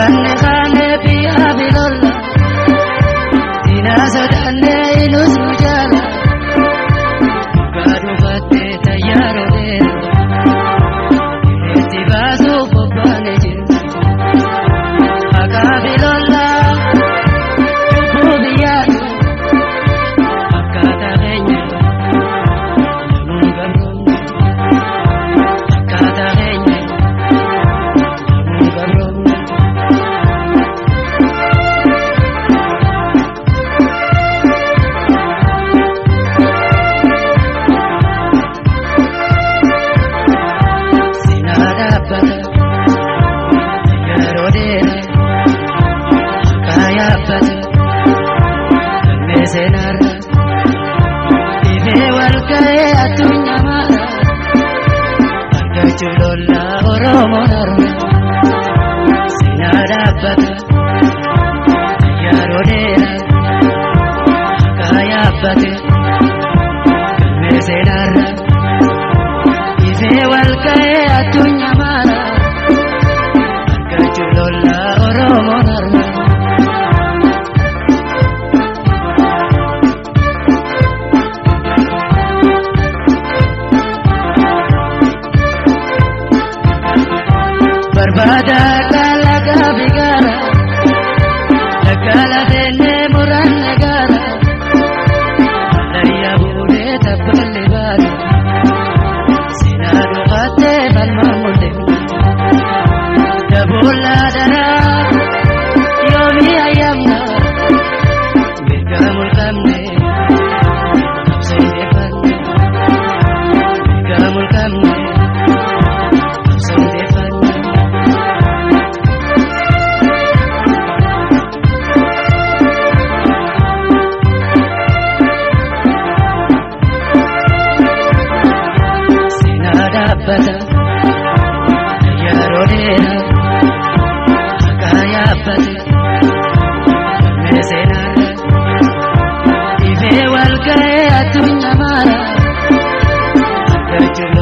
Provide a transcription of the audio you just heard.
Kanne kanne biya bilolla Dina sodanne ilus mujala Gadu batte tayyaro dera Eti basu bobbane jinna Aga bilolla Jubu biyadu Akkata genya Namun gamromne Akkata genya Namun gamromne Senara, ibe walkae atunya mara, arga chulola oromo narna. Senara bata, yarodera, kaya bata, me senara, ibe walkae atunya mara, arga chulola oromo narna. Barbada kalaga bigara Lakala dene muran negara Dariya bude tabbali bada Sinadu khate balma mulde Dabula dara Yomi ayamna Mirka mulkamne Kapsay defanne Mirka mulkamne Kapsay defanne Bata yarodera akaya bata mesenara ibe walkae atunya mara akajulo